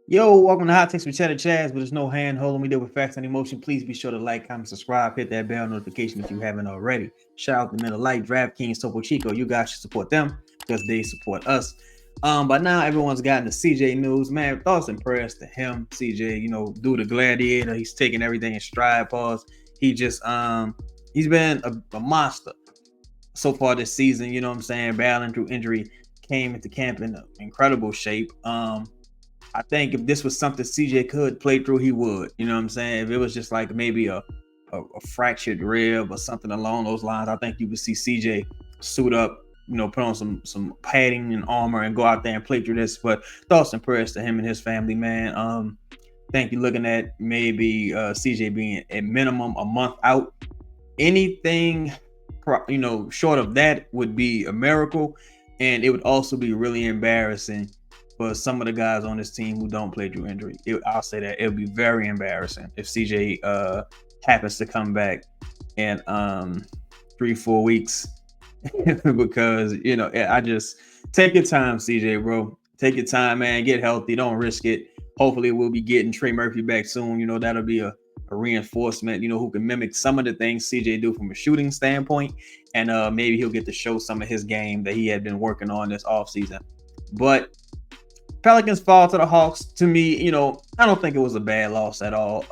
Yo, welcome to Hot Takes with Cheddar Chaz, but there's no hand holding me there with facts and emotion. Please be sure to like, comment, subscribe, hit that bell notification if you haven't already. Shout out to Middle Light, DraftKings, Topo Chico. You guys should support them because they support us. By now everyone's gotten the CJ news, man. Thoughts and prayers to him, CJ. Do the gladiator. He's taking everything in stride. Pause. He's been a monster so far this season. You know what I'm saying? Battling through injury, came into camp in incredible shape. I think if this was something CJ could play through, he would. You know what I'm saying? If it was just like maybe a fractured rib or something along those lines, I think you would see CJ suit up, put on some padding and armor and go out there and play through this. But thoughts and prayers to him and his family, man. Think you're looking at maybe CJ being at minimum a month out. Anything, short of that would be a miracle, and it would also be really embarrassing for some of the guys on this team who don't play through injury. I'll say that it would be very embarrassing if CJ happens to come back in 3-4 weeks because I just take your time, CJ, bro. Take your time, man. Get healthy. Don't risk it. Hopefully, we'll be getting Trey Murphy back soon. That'll be a reinforcement, who can mimic some of the things CJ do from a shooting standpoint, and maybe he'll get to show some of his game that he had been working on this offseason. But Pelicans fall to the Hawks. To me, I don't think it was a bad loss at all.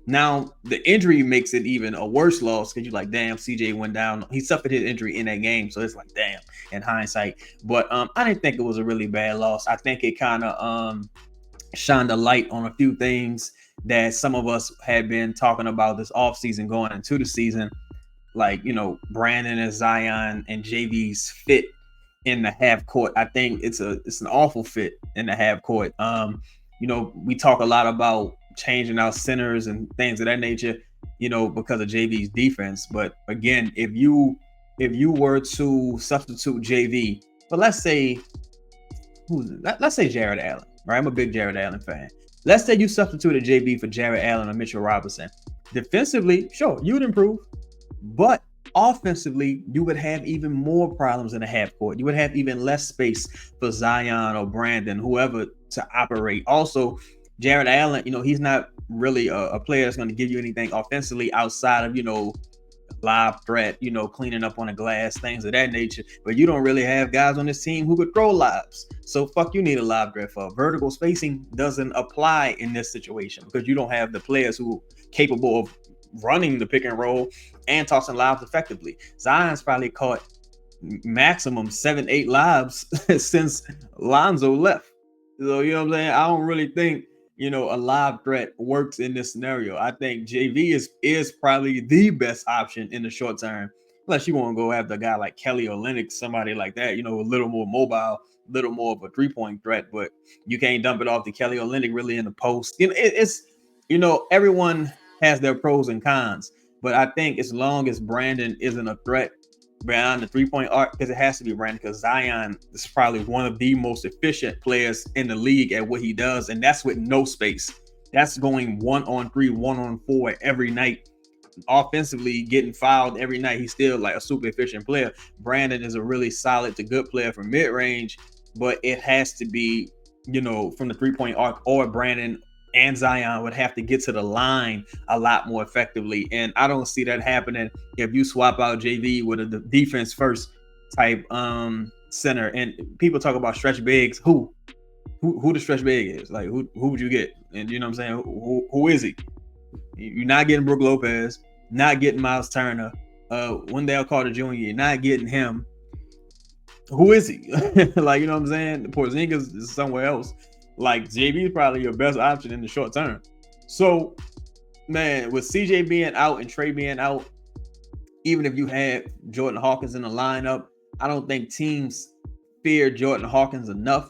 Now the injury makes it even a worse loss because you're like, damn, CJ went down. He suffered his injury in that game, so it's like, damn, in hindsight. But I didn't think it was a really bad loss. I think it kind of shined a light on a few things that some of us had been talking about this offseason going into the season, like Brandon and Zion and JV's fit in the half court. I think it's an awful fit in the half court. We talk a lot about changing our centers and things of that nature, because of JV's defense. But again, if you were to substitute JV, but let's say Jared Allen, right? I'm a big Jared Allen fan. Let's say you substituted JV for Jared Allen or Mitchell Robinson. Defensively, sure, you would improve, but offensively, you would have even more problems in the half court. You would have even less space for Zion or Brandon, whoever, to operate. Also, Jared Allen, he's not really a player that's going to give you anything offensively outside of, live threat, cleaning up on the glass, things of that nature. But you don't really have guys on this team who could throw lobs. So fuck you need a live threat for. Vertical spacing doesn't apply in this situation because you don't have the players who are capable of running the pick and roll and tossing lobs effectively. Zion's probably caught maximum 7-8 lobs since Lonzo left. So you know what I'm saying? I don't really think a live threat works in this scenario. I think JV is probably the best option in the short term, unless you want to go after a guy like Kelly or Lennox, somebody like that, a little more mobile, a little more of a 3-point threat, but you can't dump it off to Kelly or Lennox really in the post. It's everyone has their pros and cons, but I think as long as Brandon isn't a threat beyond the 3-point arc, because it has to be Brandon, because Zion is probably one of the most efficient players in the league at what he does, and that's with no space. That's going 1-on-3, 1-on-4 every night. Offensively, getting fouled every night. He's still like a super efficient player. Brandon is a really solid to good player from mid-range, but it has to be, from the 3-point arc, or Brandon and Zion would have to get to the line a lot more effectively. And I don't see that happening if you swap out JV with a defense first type center. And people talk about stretch bigs. Who the stretch big is? Like, who would you get? And you know what I'm saying? Who is he? You're not getting Brook Lopez, not getting Miles Turner, Wendell Carter Jr., you're not getting him. Who is he? Like, you know what I'm saying? Porzingis is somewhere else. Like, JV is probably your best option in the short term. So, man, with CJ being out and Trey being out, even if you had Jordan Hawkins in the lineup, I don't think teams fear Jordan Hawkins enough,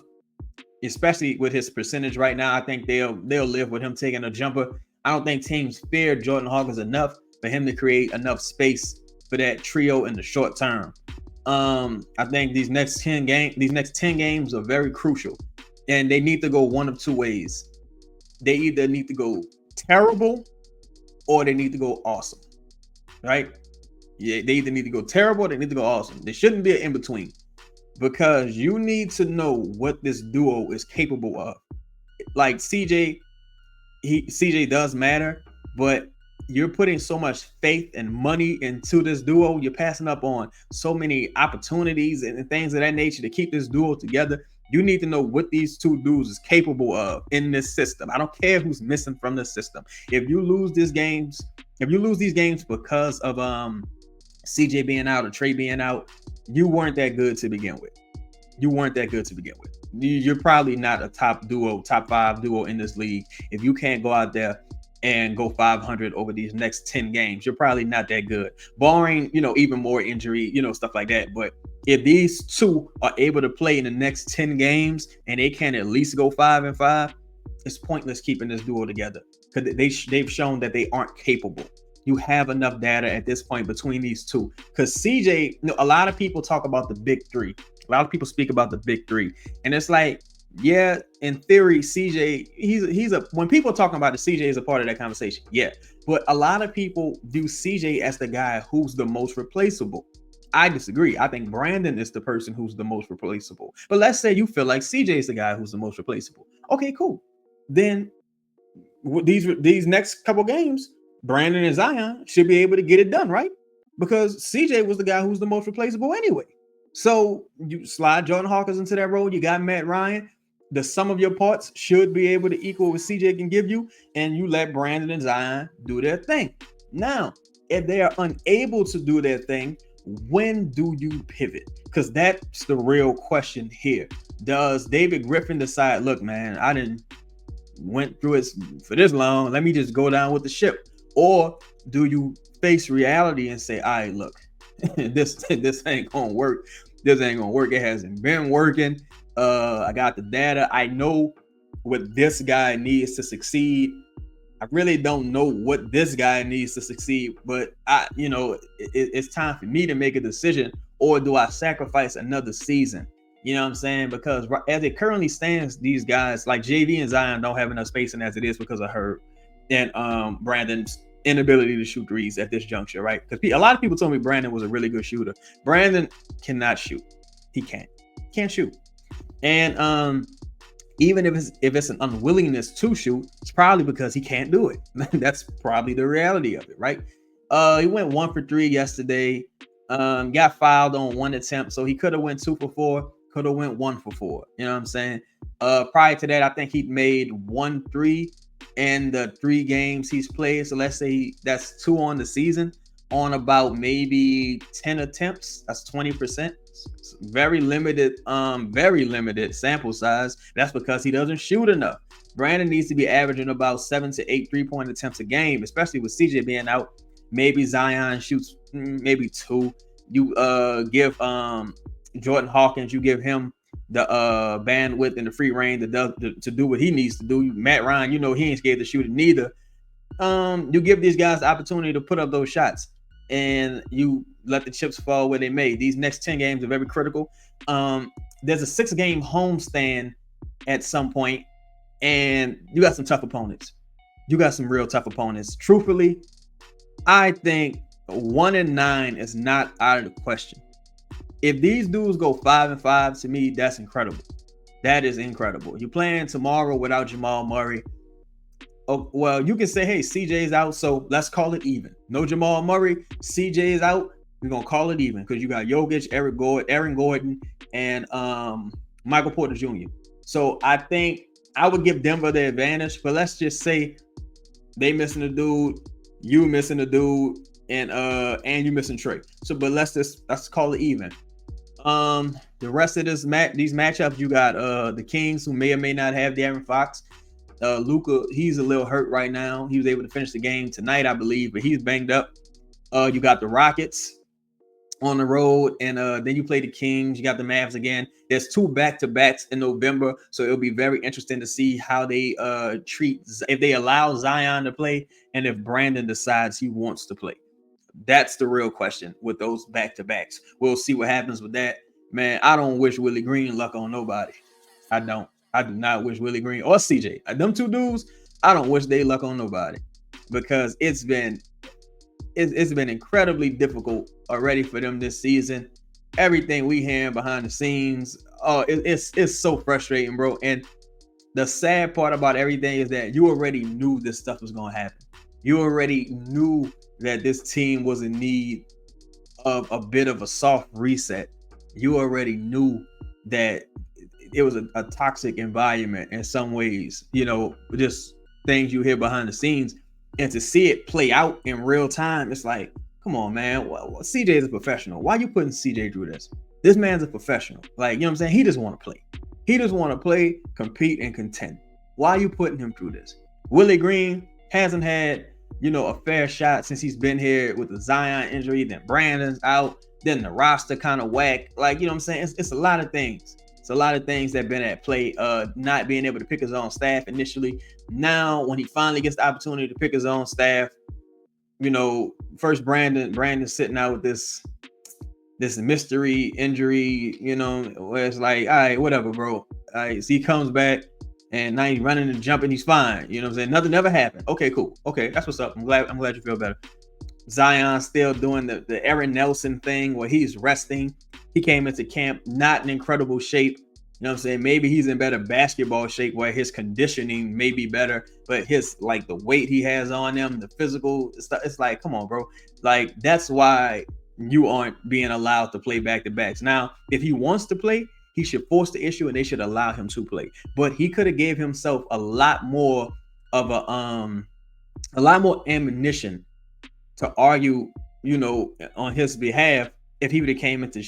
especially with his percentage right now. I think they'll live with him taking a jumper. I don't think teams fear Jordan Hawkins enough for him to create enough space for that trio in the short term. I think these next 10 games are very crucial. And they need to go one of two ways. They either need to go terrible or they need to go awesome. Right? Yeah, they either need to go terrible or they need to go awesome. There shouldn't be an in-between, because you need to know what this duo is capable of. like CJ does matter, but you're putting so much faith and money into this duo. You're passing up on so many opportunities and things of that nature to keep this duo together. You need to know what these two dudes is capable of in this system. I don't care who's missing from the system. If you lose these games because of CJ being out or Trey being out, you weren't that good to begin with. You're probably not a top 5 duo in this league. If you can't go out there and go 500 over these next 10 games, you're probably not that good, barring, even more injury, stuff like that. But if these two are able to play in the next 10 games and they can at least go 5-5, it's pointless keeping this duo together because they've shown that they aren't capable. You have enough data at this point between these two, because CJ, a lot of people talk about the big three. A lot of people speak about the big three, and it's like, yeah, in theory, CJ, he's a, when people are talking about it, CJ is a part of that conversation. Yeah, but a lot of people view CJ as the guy who's the most replaceable. I disagree. I think Brandon is the person who's the most replaceable. But let's say you feel like CJ is the guy who's the most replaceable. Okay, cool. Then these next couple games, Brandon and Zion should be able to get it done, right? Because CJ was the guy who's the most replaceable anyway. So you slide Jordan Hawkins into that role. You got Matt Ryan. The sum of your parts should be able to equal what CJ can give you, and you let Brandon and Zion do their thing. Now, if they are unable to do their thing, when do you pivot? Because that's the real question here. Does David Griffin decide, look, man, I didn't went through it for this long, let me just go down with the ship? Or do you face reality and say, all right, look, this ain't gonna work. This ain't gonna work. It hasn't been working. I got the data. I know what this guy needs to succeed. I really don't know what this guy needs to succeed, but it's time for me to make a decision. Or do I sacrifice another season? You know what I'm saying? Because as it currently stands, these guys like JV and Zion don't have enough spacing as it is because of Herb and Brandon's inability to shoot threes at this juncture, right? Because a lot of people told me Brandon was a really good shooter. Brandon cannot shoot. He can't shoot. And even if it's an unwillingness to shoot, it's probably because he can't do it. That's probably the reality of it, right? He went 1 for 3 yesterday. Got fouled on 1 attempt, so he could have went 2 for 4, could have went 1 for 4. You know what I'm saying? Prior to that, I think he made 1 3 in the 3 games he's played. So let's say that's 2 on the season on about maybe 10 attempts. That's 20%. Very limited sample size. That's because he doesn't shoot enough. Brandon needs to be averaging about 7 to 8 3-point attempts a game, especially with CJ being out. Maybe Zion shoots maybe 2. You give Jordan Hawkins, you give him the bandwidth and the free reign to do what he needs to do. Matt Ryan, he ain't scared to shoot it neither. You give these guys the opportunity to put up those shots, and you let the chips fall where they may. These next 10 games are very critical. There's a 6-game homestand at some point, and you got some tough opponents. You got some real tough opponents. Truthfully, I think 1-9 is not out of the question. If these dudes go 5-5, to me, that's incredible. That is incredible. You're playing tomorrow without Jamal Murray. Oh, well, you can say, hey, CJ's out, so let's call it even. No Jamal Murray, CJ is out. We're gonna call it even because you got Jokic, Aaron Gordon, and Michael Porter Jr. So I think I would give Denver the advantage, but let's just say they missing a dude, you missing a dude, and you missing Trey. So, but let's call it even. The rest of these matchups, you got the Kings, who may or may not have De'Aaron Fox. Luka, he's a little hurt right now. He was able to finish the game tonight, I believe, but he's banged up. You got the Rockets on the road, and then you play the Kings. You got the Mavs again. There's 2 back-to-backs in November, so it'll be very interesting to see how they if they allow Zion to play, and if Brandon decides he wants to play. That's the real question with those back-to-backs. We'll see what happens with that. Man, I don't wish Willie Green luck on nobody. I don't. I do not wish Willie Green or CJ. Them 2 dudes, I don't wish they luck on nobody, because it's been incredibly difficult already for them this season. Everything we hear behind the scenes, it's so frustrating, bro. And The sad part about everything is that you already knew this stuff was going to happen. You already knew that this team was in need of a bit of a soft reset. You already knew that it was a toxic environment in some ways, just things you hear behind the scenes. And to see it play out in real time, it's like, come on, man. CJ is a professional. Why are you putting CJ through this? This man's a professional. Like, you know what I'm saying? He just want to play. He just want to play, compete, and contend. Why are you putting him through this? Willie Green hasn't had, a fair shot since he's been here with the Zion injury. Then Brandon's out. Then the roster kind of whack. Like, you know what I'm saying? It's a lot of things. It's a lot of things that have been at play. Not being able to pick his own staff initially. Now, when he finally gets the opportunity to pick his own staff, first Brandon's sitting out with this mystery injury, where it's like, all right, whatever, bro. All right, so he comes back and now he's running and jumping, he's fine. You know what I'm saying? Nothing never happened. Okay, cool. Okay, that's what's up. I'm glad you feel better. Zion's still doing the Aaron Nelson thing where he's resting. He came into camp not in incredible shape. You know what I'm saying? Maybe he's in better basketball shape where his conditioning may be better, but his the weight he has on him, the physical stuff, it's like, come on, bro. Like, that's why you aren't being allowed to play back-to-backs. Now, if he wants to play, he should force the issue and they should allow him to play. But he could have gave himself a lot more of a lot more ammunition to argue, on his behalf if he would have came into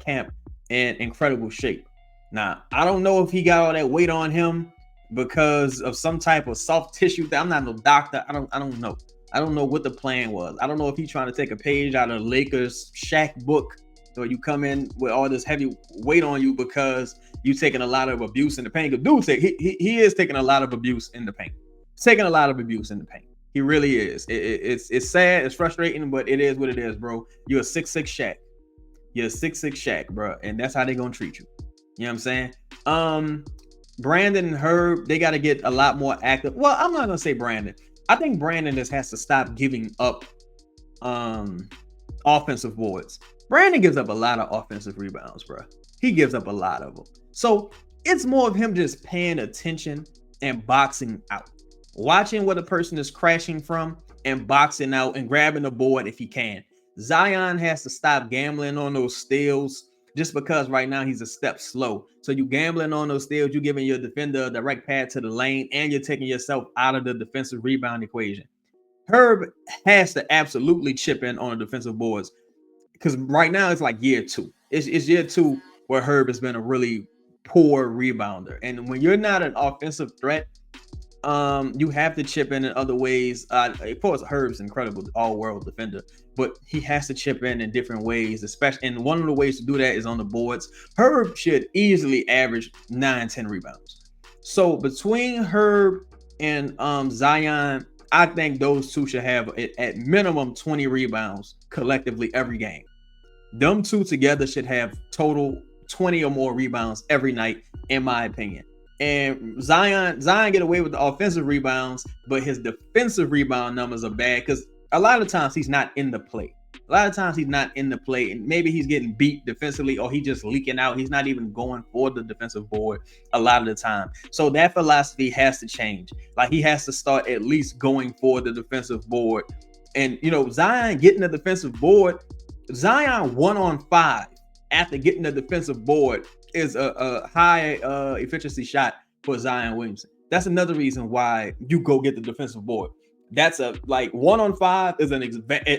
camp in incredible shape. Now, I don't know if he got all that weight on him because of some type of soft tissue. I'm not no doctor. I don't know. I don't know what the plan was. I don't know if he's trying to take a page out of the Lakers Shaq book, or you come in with all this heavy weight on you because you taking a lot of abuse in the paint. He is taking a lot of abuse in the paint. He's taking a lot of abuse in the paint. He really is. It's sad. It's frustrating, but it is what it is, bro. You're a 6'6" Shaq. You're a 6'6" Shaq, bro, and that's how they're gonna treat you. You know what I'm saying? Brandon and Herb, they got to get a lot more active. Well, I'm not gonna say Brandon. I think Brandon just has to stop giving up offensive boards. Brandon gives up a lot of offensive rebounds, bro. He gives up a lot of them. So it's more of him just paying attention and boxing out. Watching what a person is crashing from and boxing out and grabbing the board if he can. Zion has to stop gambling on those steals just because right now he's a step slow. So you gambling on those steals, you're giving your defender a direct path to the lane, and you're taking yourself out of the defensive rebound equation. Herb has to absolutely chip in on the defensive boards because right now it's like year two. It's year two where Herb has been a really poor rebounder. And when you're not an offensive threat, you have to chip in other ways. Of course, Herb's incredible, all-world defender, but he has to chip in different ways, especially. And one of the ways to do that is on the boards. Herb should easily average 9-10 rebounds. So between Herb and Zion, I think those two should have at minimum 20 rebounds collectively every game. Them two together should have total 20 or more rebounds every night, in my opinion. And Zion get away with the offensive rebounds, but his defensive rebound numbers are bad because a lot of times he's not in the play. And maybe he's getting beat defensively, or he just leaking out. He's not even going for the defensive board a lot of the time. So that philosophy has to change. Like, he has to start at least going for the defensive board. And, Zion getting the defensive board, Zion 1-on-5 after getting the defensive board is a high efficiency shot for Zion Williamson. That's another reason why you go get the defensive board. That's 1-on-5 is an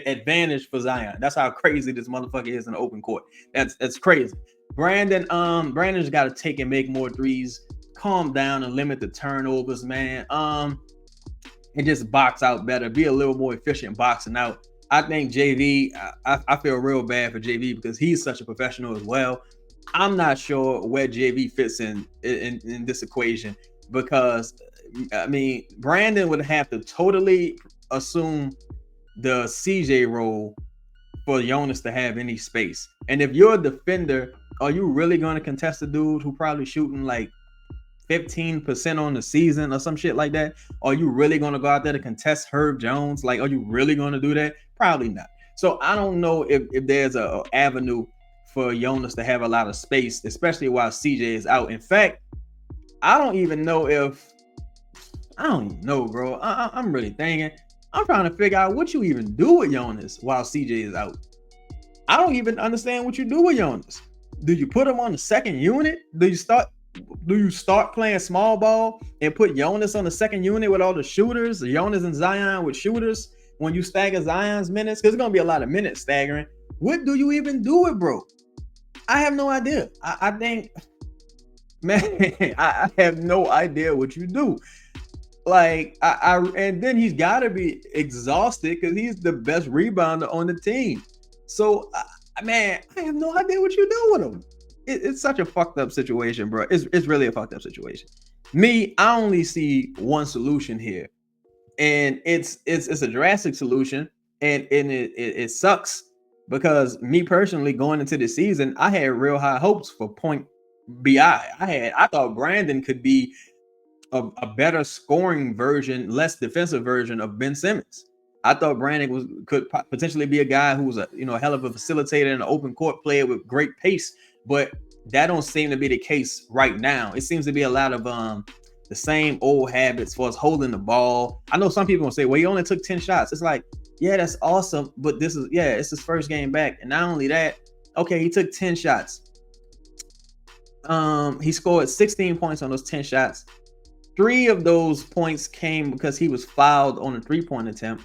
advantage for Zion. That's how crazy this motherfucker is in the open court. That's crazy. Brandon's got to take and make more threes, calm down and limit the turnovers, man. And just box out better, be a little more efficient boxing out. I think JV, I feel real bad for JV because he's such a professional as well. I'm not sure where JV fits in this equation because, Brandon would have to totally assume the CJ role for Jonas to have any space. And if you're a defender, are you really going to contest a dude who probably shooting like 15% on the season or some shit like that? Are you really going to go out there to contest Herb Jones? Like, are you really going to do that? Probably not. So I don't know if there's a avenue for Jonas to have a lot of space, especially while CJ is out. In fact, I don't even know if I don't even know, bro. I'm really thinking. I'm trying to figure out what you even do with Jonas while CJ is out. I don't even understand what you do with Jonas. Do you put him on the second unit? Do you start playing small ball and put Jonas on the second unit with all the shooters, Jonas and Zion with shooters when you stagger Zion's minutes? Because it's gonna be a lot of minutes staggering. What do you even do with bro? I have no idea. I think, man, I have no idea what you do. Like and then he's got to be exhausted because he's the best rebounder on the team. So, man, I have no idea what you do with him. It's such a fucked up situation, bro. It's really a fucked up situation. Me, I only see one solution here, and it's a drastic solution, and it sucks because me personally going into the season, I had real high hopes for Point Bi. I thought Brandon could be a better scoring version, less defensive version of Ben Simmons. I thought Brandon could potentially be a guy who was a hell of a facilitator and an open court player with great pace, but that don't seem to be the case right now. It seems to be a lot of the same old habits for us holding the ball. I know some people will say, well, he only took 10 shots. It's like, yeah, that's awesome, but it's his first game back. And not only that, okay, he took 10 shots. He scored 16 points on those 10 shots. 3 of those points came because he was fouled on a 3-point attempt.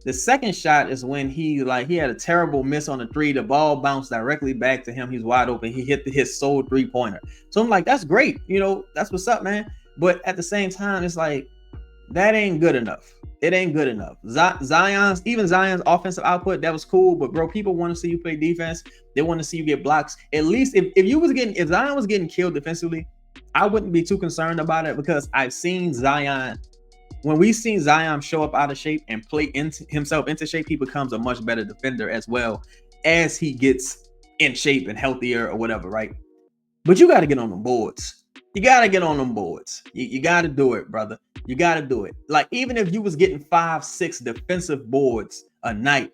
The second shot is when he had a terrible miss on a 3. The ball bounced directly back to him. He's wide open. He hit his sole 3-pointer. So I'm like, that's great. That's what's up, man. But at the same time, it's like, that ain't good enough. It ain't good enough. Zion's offensive output, that was cool. But bro, people want to see you play defense. They want to see you get blocks. At least if Zion was getting killed defensively, I wouldn't be too concerned about it because I've seen Zion. When we've seen Zion show up out of shape and play himself into shape, he becomes a much better defender as well as he gets in shape and healthier or whatever, right? But you got to get on the boards. You got to get on them boards. You got to do it, brother. You got to do it. Like, even if you was getting 5-6 defensive boards a night,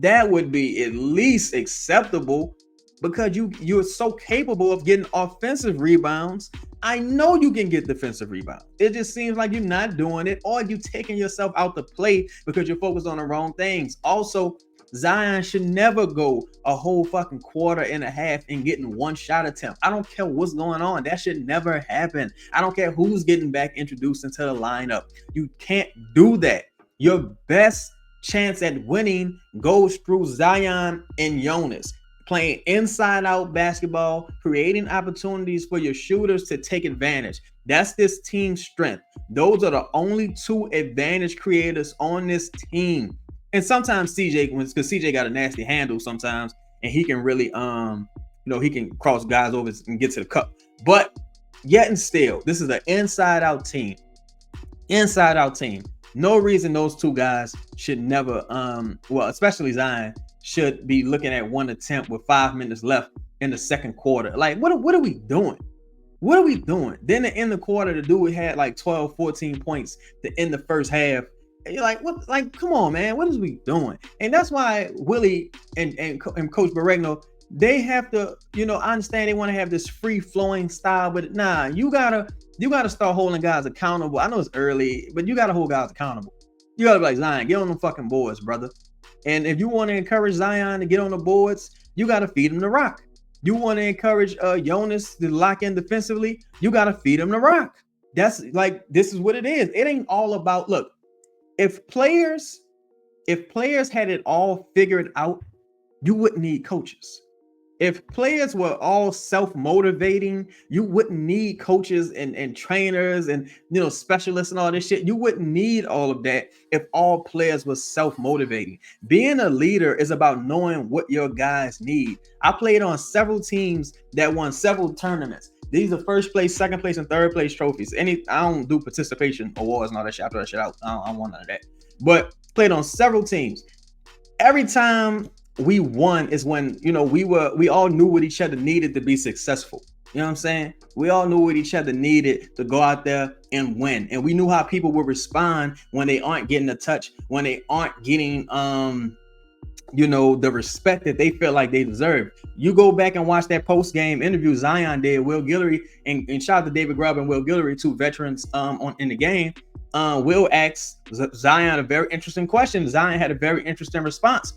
that would be at least acceptable because you're so capable of getting offensive rebounds. I know you can get defensive rebounds. It just seems like you're not doing it, or you taking yourself out to play because you're focused on the wrong things. Also, Zion should never go a whole fucking quarter and a half and getting 1 shot attempt. I don't care what's going on. That should never happen. I don't care who's getting back introduced into the lineup. You can't do that. Your best chance at winning goes through Zion and Jonas. Playing inside out basketball, creating opportunities for your shooters to take advantage. That's this team's strength. Those are the only 2 advantage creators on this team. And sometimes CJ, because CJ got a nasty handle sometimes, and he can really he can cross guys over and get to the cup. But yet and still, this is an inside out team. Inside out team. No reason those 2 guys should never especially Zion, should be looking at 1 attempt with 5 minutes left in the second quarter. Like, what are we doing? What are we doing? Then to end the quarter, the dude had like 12, 14 points to end the first half. And you're like, what? Like, come on, man. What is we doing? And that's why Willie and Coach Borregno, they have to, I understand they want to have this free-flowing style, but nah, you gotta start holding guys accountable. I know it's early, but you gotta hold guys accountable. You gotta be like, Zion, get on them fucking boards, brother. And if you want to encourage Zion to get on the boards, you got to feed him the rock. You want to encourage Jonas to lock in defensively, you got to feed him the rock. That's like, this is what it is. It ain't all about, look, if players had it all figured out, you wouldn't need coaches. If players were all self-motivating, you wouldn't need coaches and trainers and specialists and all this shit. You wouldn't need all of that if all players were self-motivating. Being a leader is about knowing what your guys need. I played on several teams that won several tournaments. These are first place, second place, and third place trophies. I don't do participation awards and all that shit. I throw that shit out. I don't want none of that. But played on several teams. Every time we won is when we all knew what each other needed to be successful. You know what I'm saying? We all knew what each other needed to go out there and win, and we knew how people would respond when they aren't getting a touch, when they aren't getting the respect that they feel like they deserve. You go back and watch that post-game interview Zion did, Will Guillory, and shout out to David Grubb and Will Guillory, two veterans in the game. Will asked Zion a very interesting question. Zion had a very interesting response.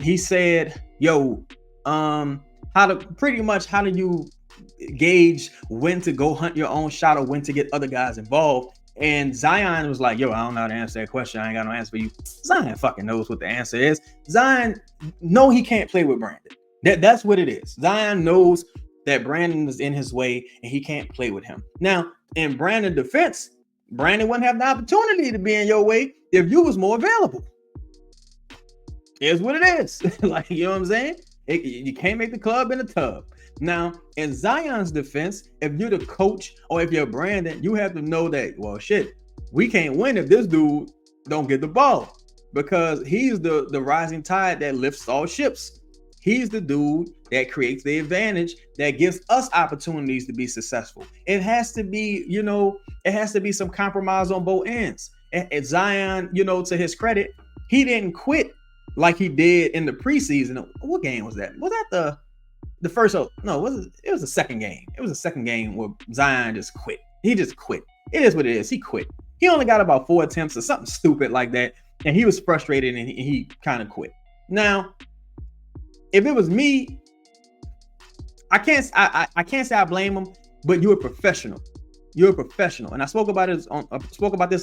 He said, yo, how do you gauge when to go hunt your own shot or when to get other guys involved? And Zion was like, yo, I don't know how to answer that question. I ain't got no answer for you. Zion fucking knows what the answer is. Zion, no, he can't play with Brandon. That's what it is. Zion knows that Brandon is in his way and he can't play with him. Now, in Brandon's defense, Brandon wouldn't have the opportunity to be in your way if you was more available. Here's what it is. Like, you know what I'm saying? You can't make the club in the tub. Now, in Zion's defense, if you're the coach or if you're Brandon, you have to know that, well, shit, we can't win if this dude don't get the ball, because he's the rising tide that lifts all ships. He's the dude that creates the advantage that gives us opportunities to be successful. It has to be, it has to be some compromise on both ends. And Zion, to his credit, he didn't quit like he did in the preseason. What game was that? Was that the first? No, it was the second game. It was the second game where Zion just quit. He just quit. It is what it is. He quit. He only got about 4 attempts or something stupid like that, and he was frustrated and he kind of quit. Now, if it was me, I can't say I blame him, but you're a professional. You're a professional, and I spoke about this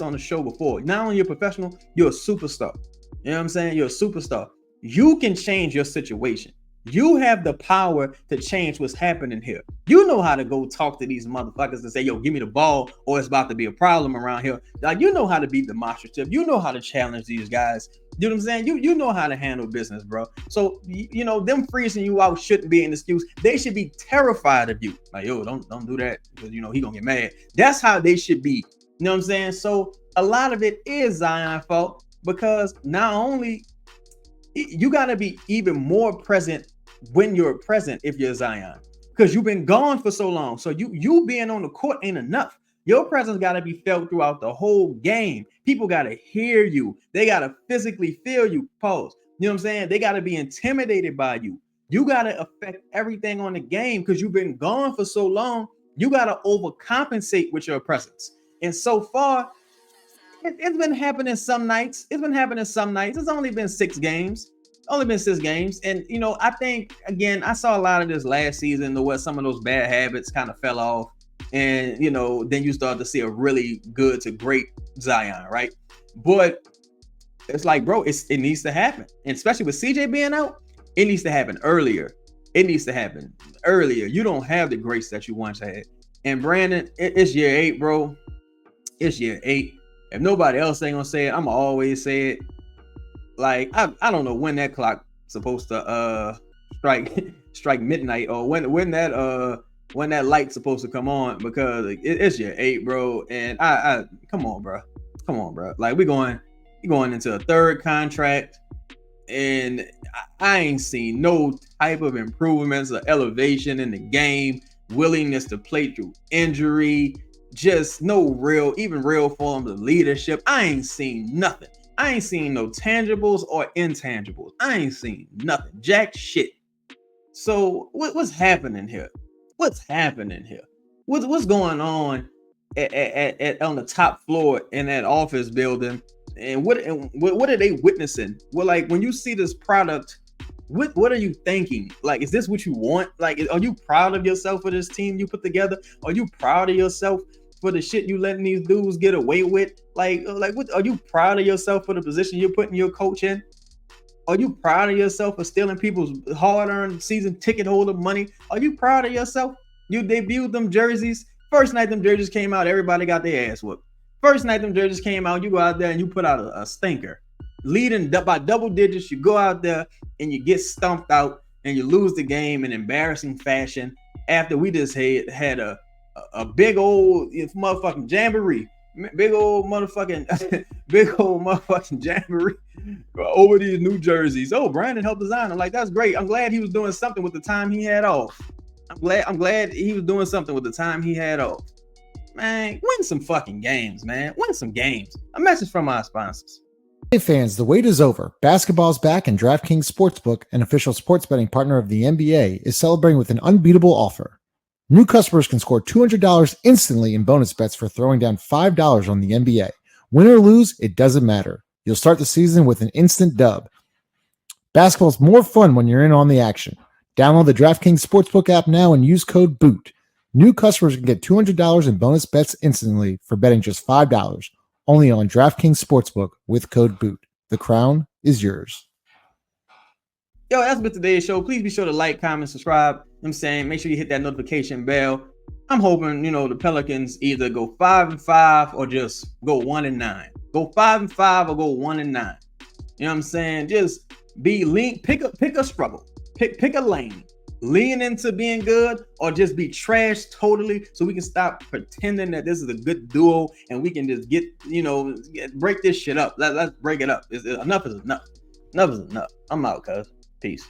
on the show before. Not only you're a professional, you're a superstar. You know what I'm saying? You're a superstar. You can change your situation. You have the power to change what's happening here. You know how to go talk to these motherfuckers and say, yo, give me the ball or it's about to be a problem around here. Like, you know how to be demonstrative. You know how to challenge these guys. You know what I'm saying? You know how to handle business, bro. So, them freezing you out shouldn't be an excuse. They should be terrified of you. Like, yo, don't do that because, he gonna get mad. That's how they should be. You know what I'm saying? So a lot of it is Zion's fault, because not only you got to be even more present when you're present if you're Zion, because you've been gone for so long. So you being on the court ain't enough. Your presence got to be felt throughout the whole game. People got to hear you. They got to physically feel you. Pause. You know what I'm saying? They got to be intimidated by you. You got to affect everything on the game because you've been gone for so long. You got to overcompensate with your presence. And so far, it's been happening some nights. It's only been 6 games. And, I think, again, I saw a lot of this last season where some of those bad habits kind of fell off. And, then you start to see a really good to great Zion, right? But it's like, bro, it needs to happen. And especially with CJ being out, it needs to happen earlier. You don't have the grace that you once had. And Brandon, it's year 8, bro. It's year 8. If nobody else ain't gonna say it, I'm always say it. Like, I don't know when that clock supposed to strike midnight, or when that light's supposed to come on, because it's year 8, bro. And I come on, bro. Like, we're going into a third contract, and I ain't seen no type of improvements or elevation in the game, willingness to play through injury, just no real forms of leadership. I ain't seen nothing. I ain't seen no tangibles or intangibles. I ain't seen nothing. Jack shit. So what's happening here? What's going on at on the top floor in that office building? And what are they witnessing? Well, like, when you see this product, what are you thinking? Like, is this what you want? Like, are you proud of yourself for this team you put together? Are you proud of yourself for the shit you letting these dudes get away with? Like what, are you proud of yourself for the position you're putting your coach in? Are you proud of yourself for stealing people's hard-earned season ticket holder money? Are you proud of yourself? You debuted them jerseys. First night them jerseys came out, everybody got their ass whooped. First night them jerseys came out, you go out there and you put out a stinker. Leading by double digits, you go out there and you get stumped out and you lose the game in embarrassing fashion after we just had a big old motherfucking jamboree. Big old motherfucking jamboree over these new jerseys. Oh, Brandon helped design it. Like, that's great. I'm glad he was doing something with the time he had off. I'm glad he was doing something with the time he had off. Man, win some fucking games, man. Win some games. A message from our sponsors. Hey fans, the wait is over. Basketball's back, and DraftKings Sportsbook, an official sports betting partner of the NBA, is celebrating with an unbeatable offer. New customers can score $200 instantly in bonus bets for throwing down $5 on the NBA. Win or lose, it doesn't matter. You'll start the season with an instant dub. Basketball's more fun when you're in on the action. Download the DraftKings Sportsbook app now and use code BOOT. New customers can get $200 in bonus bets instantly for betting just $5. Only on DraftKings Sportsbook with code BOOT. The crown is yours. Yo, that's been today's show. Please be sure to like, comment, subscribe. I'm saying, make sure you hit that notification bell. I'm hoping, the Pelicans either go 5-5 or just go 1-9. Go 5-5 or go 1-9. You know what I'm saying? Just be lean, pick a struggle, pick a lane. Lean into being good or just be trash totally, so we can stop pretending that this is a good duo and we can just break this shit up. Let's break it up. Enough is enough. Enough is enough. I'm out, cuz. Peace.